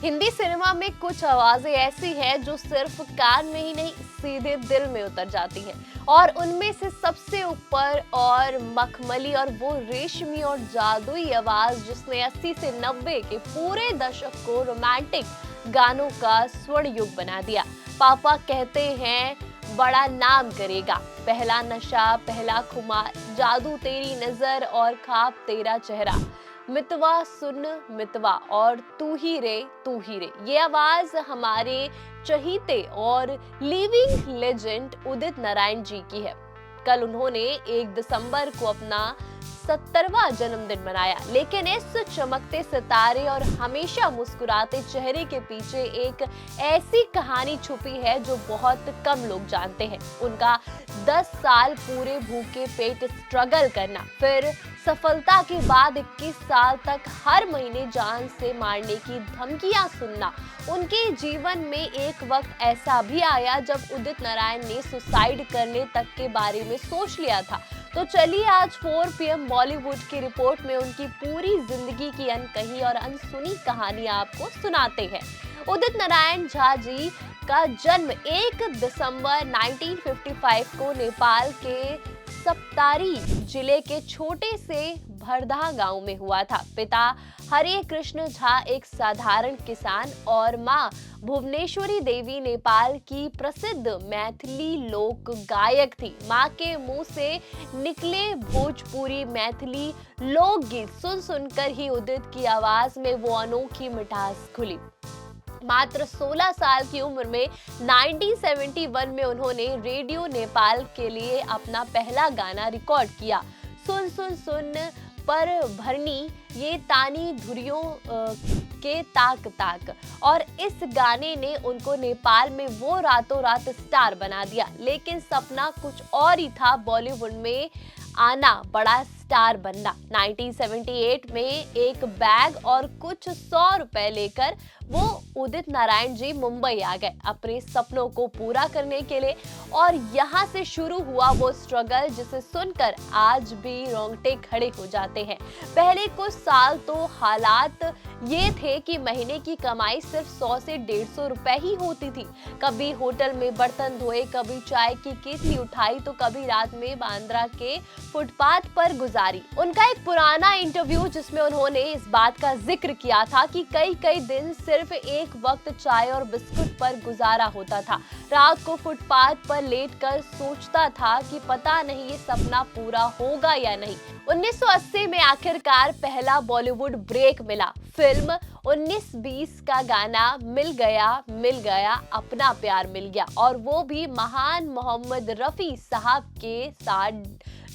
Hindi cinema में कुछ आवाजें ऐसी हैं जो सिर्फ कान में ही नहीं सीधे दिल में उतर जाती हैं। और उनमें से सबसे ऊपर और मखमली और वो रेशमी और जादुई आवाज जिसने 80 से 90 के पूरे दशक को रोमांटिक गानों का स्वर्ण युग बना दिया। पापा कहते हैं बड़ा नाम करेगा, पहला नशा, पहला खुमार, जादू तेरी नजर और ख्वाब तेरा चेहरा, मितवा सुन मितवा और तू ही रे तू ही रे। ये आवाज हमारे चहीते और लिविंग लेजेंड उदित नारायण जी की है। कल उन्होंने 1 दिसंबर को अपना 70वां जन्मदिन मनाया, लेकिन इस चमकते सितारे और हमेशा मुस्कुराते चेहरे के पीछे एक ऐसी कहानी छुपी है जो बहुत कम लोग जानते हैं। उनका 10 साल पूरे भूखे पेट स्ट्रगल करना, फिर सफलता के बाद 21 साल तक हर महीने जान से मारने की धमकियां सुनना। उनके जीवन में एक वक्त ऐसा भी आया जब उदित नारायण ने सुसाइड करने तक के बारे में सोच लिया था। तो चलिए आज 4 PM बॉलीवुड की रिपोर्ट में उनकी पूरी जिंदगी की अनकही और अनसुनी कहानी आपको सुनाते हैं। उदित नारायण झा जी का जन्म 1 दिसंबर 1955 को नेपाल के सप्तारी जिले के छोटे से भरधा गांव में हुआ था। पिता हरे कृष्ण झा एक साधारण किसान और मां भुवनेश्वरी देवी नेपाल की प्रसिद्ध मैथिली लोक गायक थी। मां के मुंह से निकले भोजपुरी मैथिली लोकगीत सुन सुनकर ही उदित की आवाज में वो अनोखी मिठास खुली। मात्र 16 साल की उम्र में 1971 में उन्होंने रेडियो नेपाल के लिए अपना पहला गाना रिकॉर्ड किया, सुन सुन सुन पर भरनी ये तानी धुरियों के ताक ताक। और इस गाने ने उनको नेपाल में वो रातों रात स्टार बना दिया। लेकिन सपना कुछ और ही था, बॉलीवुड में आना, बड़ा स्टार बनना। 1978 में एक बैग और कुछ 100 रुपए लेकर वो उदित नारायण जी मुंबई आ गए अपने सपनों को पूरा करने के लिए। और यहाँ से शुरू हुआ वो स्ट्रगल जिसे सुनकर आज भी रोंगटे खड़े हो जाते हैं। पहले कुछ साल तो हालात ये थे कि महीने की कमाई सिर्फ 100 से 150 रुपए ही होती थी। कभी होटल में बर्तन धोए, कभी चाय की केतली उठाई, तो कभी रात में बांद्रा के फुटपाथ पर गुजारी। उनका एक पुराना इंटरव्यू जिसमें उन्होंने इस बात का जिक्र किया था कि कई कई दिन सिर्फ एक वक्त चाय और बिस्कुट पर गुजारा होता था। रात को फुटपाथ पर लेटकर सोचता था कि पता नहीं ये सपना पूरा होगा या नहीं। 1980 में आखिरकार पहला बॉलीवुड ब्रेक मिला। फिल्म 1920 का गाना मिल गया अपना प्यार मिल गया, और वो भी महान मोहम्मद रफी साहब के साथ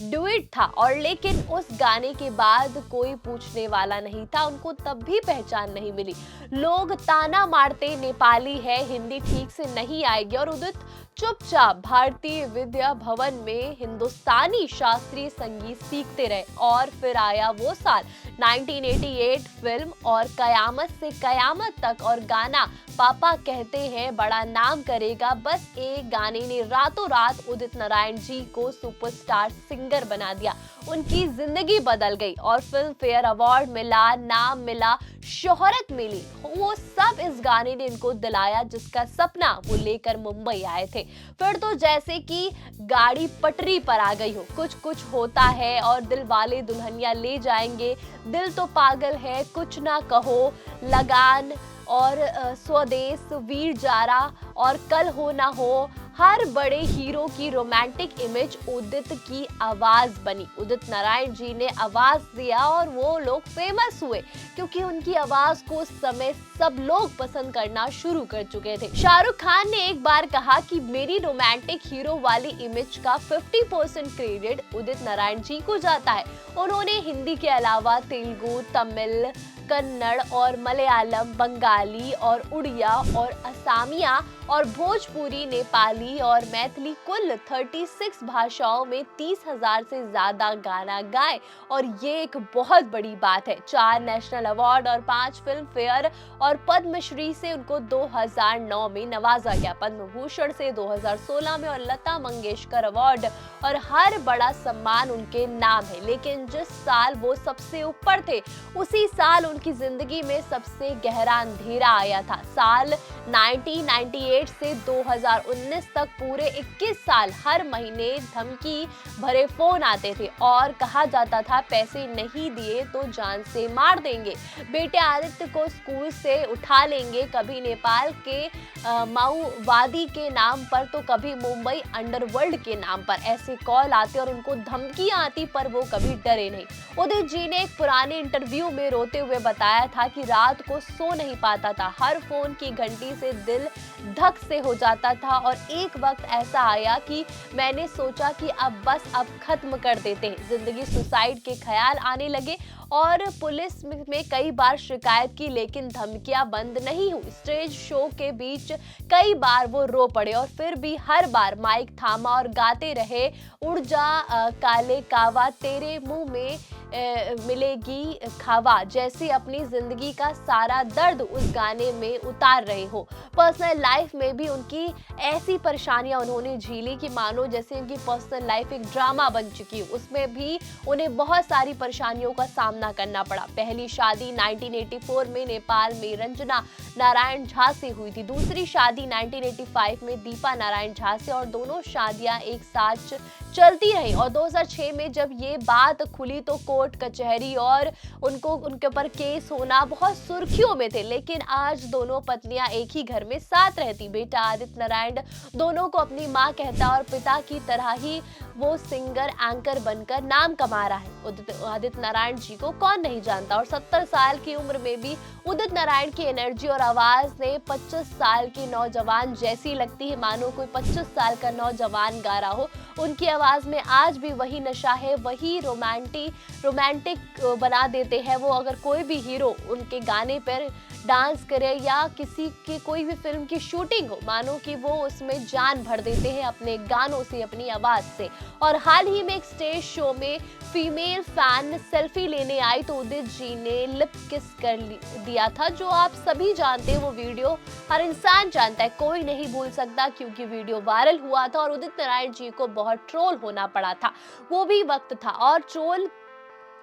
डुएट था। और लेकिन उस गाने के बाद कोई पूछने वाला नहीं था, उनको तब भी पहचान नहीं मिली। लोग ताना मारते नेपाली है, हिंदी ठीक से नहीं आएगी, और उदित चुपचाप भारतीय विद्या भवन में हिंदुस्तानी शास्त्रीय संगीत सीखते रहे। और फिर आया वो साल 1988, फिल्म और कयामत से कयामत तक और गाना पापा कहते हैं बड़ा नाम करेगा। बस एक गाने ने रातों रात उदित नारायण जी को सुपरस्टार सिंगर बना दिया। उनकी जिंदगी बदल गई और फिल्म फेयर अवार्ड मिला, नाम मिला, शोहरत मिली। वो सब इस गाने ने इनको दिलाया जिसका सपना वो लेकर मुंबई आए थे। फिर तो जैसे कि गाड़ी पटरी पर आ गई हो। कुछ कुछ होता है और दिल वाले दुल्हनिया ले जाएंगे, दिल तो पागल है, कुछ ना कहो, लगान और स्वदेश, वीर जारा और कल हो ना हो, हर बड़े हीरो की रोमांटिक इमेज उदित की आवाज बनी। उदित नारायण जी ने आवाज दिया और वो लोग फेमस हुए क्योंकि उनकी आवाज को उस समय सब लोग पसंद करना शुरू कर चुके थे। शाहरुख खान ने एक बार कहा कि मेरी रोमांटिक हीरो वाली इमेज का 50% क्रेडिट उदित नारायण जी को जाता है। उन्होंने हिंदी के अलावा तेलुगु, तमिल, कन्नड़ और मलयालम, बंगाली और उड़िया और असमिया और भोजपुरी, नेपाली और मैथिली कुल 36 भाषाओं में 30,000 से ज्यादा गाना गाए। और ये एक बहुत बड़ी बात है। 4 नेशनल अवार्ड और 5 फिल्म फेयर और पद्मश्री से उनको 2009 में नवाजा गया, पद्म भूषण से 2016 में और लता मंगेशकर अवार्ड, और हर बड़ा सम्मान उनके नाम है। लेकिन जिस साल वो सबसे ऊपर थे उसी साल उनकी जिंदगी में सबसे गहरा अंधेरा आया था। साल 1998 से 2019 तक पूरे 21 साल हर महीने धमकी भरे फोन आते थे और कहा जाता था पैसे नहीं दिए तो जान से मार देंगे, बेटे आदित्य को स्कूल से उठा लेंगे, कभी नेपाल के माओवादी के नाम पर तो कभी मुंबई अंडरवर्ल्ड के नाम पर ऐसे कॉल आते और उनको धमकियां आती, पर वो कभी डरे नहीं। उदित जी ने एक पुराने इंटरव्यू में रोते हुए बताया था कि रात को सो नहीं पाता था, हर फोन की घंटी से दिल धक से हो जाता था और एक वक्त ऐसा आया कि मैंने सोचा कि अब खत्म कर देते हैं। जिंदगी सुसाइड के ख्याल आने लगे और पुलिस में कई बार शिकायत की, लेकिन धमकियां बंद नहीं हुई। स्टेज शो के बीच कई बार वो रो पड़े और फिर भी हर बार माइक थामा और गाते रहे, उड़ जा काले कावा तेरे मुंह में मिलेगी खावा, जैसे अपनी जिंदगी का सारा दर्द उस गाने में उतार रहे हो। पर्सनल लाइफ में भी उनकी ऐसी परेशानियां उन्होंने झेली कि मानो जैसे उनकी पर्सनल लाइफ एक ड्रामा बन चुकी हो। उसमें भी उन्हें बहुत सारी परेशानियों का सामना करना पड़ा। पहली शादी 1984 में नेपाल में रंजना नारायण झा से हुई थी, दूसरी शादी 1985 में दीपा नारायण झा से और दोनों शादियां एक साथ चलती रही। और 2006 में जब ये बात खुली तो कोर्ट कचहरी और उनके ऊपर केस होना बहुत सुर्खियों में थे, लेकिन आज दोनों पत्नियां एक ही घर में साथ रहती। बेटा आदित्य नारायण दोनों को अपनी मां कहता और पिता की तरह ही वो सिंगर एंकर बनकर नाम कमा रहा है। आदित्य नारायण जी को कौन नहीं जानता और 70 साल की उम्र में भी उदित नारायण की एनर्जी और आवाज ने 25 साल की नौजवान जैसी लगती है, मानो कोई 25 साल का नौजवान गा रहा हो। उनकी आवाज में आज भी वही नशा है, वही रोमांटिक बना देते हैं वो। अगर कोई भी हीरो उनके गाने पर डांस करे या किसी की कोई भी फिल्म की शूटिंग हो, मानो कि वो उसमें जान भर देते हैं अपने गानों से, अपनी आवाज से। और हाल ही में एक स्टेज शो में फीमेल फैन सेल्फी लेने आई तो उदित जी ने लिप किस कर दिया था, जो आप सभी जानते हैं। वो वीडियो हर इंसान जानता है, कोई नहीं भूल सकता, क्योंकि वीडियो वायरल हुआ था और उदित नारायण जी को बहुत ट्रोल होना पड़ा था। वो भी वक्त था और ट्रोल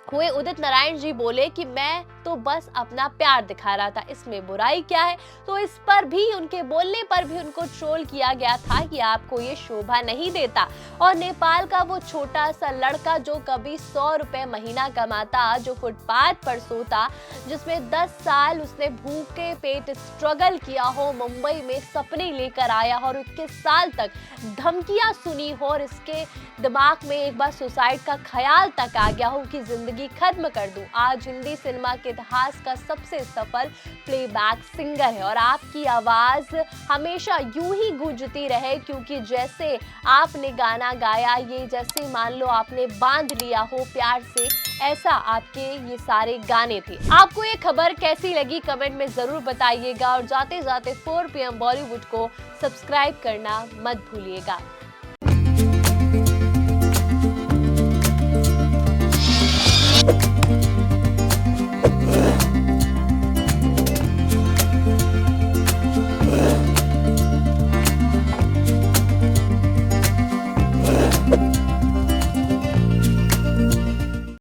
हुए उदित नारायण जी बोले कि मैं तो बस अपना प्यार दिखा रहा था, इसमें बुराई क्या है। तो इस पर भी, उनके बोलने पर भी उनको ट्रोल किया गया था कि आपको ये शोभा नहीं देता। और नेपाल का वो छोटा सा लड़का जो कभी 100 रुपए महीना कमाता, जो फुटपाथ पर सोता, जिसमें 10 साल उसने भूखे पेट स्ट्रगल किया हो, मुंबई में सपने लेकर आया हो और 21 साल तक धमकियां सुनी हो और इसके दिमाग में एक बार सुसाइड का ख्याल तक आ गया हो कि जिंदगी खत्म कर दूं, आज हिंदी सिनेमा के इतिहास का सबसे सफल प्लेबैक सिंगर है। और आपकी आवाज हमेशा यूं ही गूंजती रहे, क्योंकि जैसे आपने गाना गाया, ये जैसे मान लो आपने बांध लिया हो प्यार से, ऐसा आपके ये सारे गाने थे। आपको ये खबर कैसी लगी कमेंट में जरूर बताइएगा और जाते जाते 4 PM बॉलीवुड को सब्सक्राइब करना मत भूलिएगा।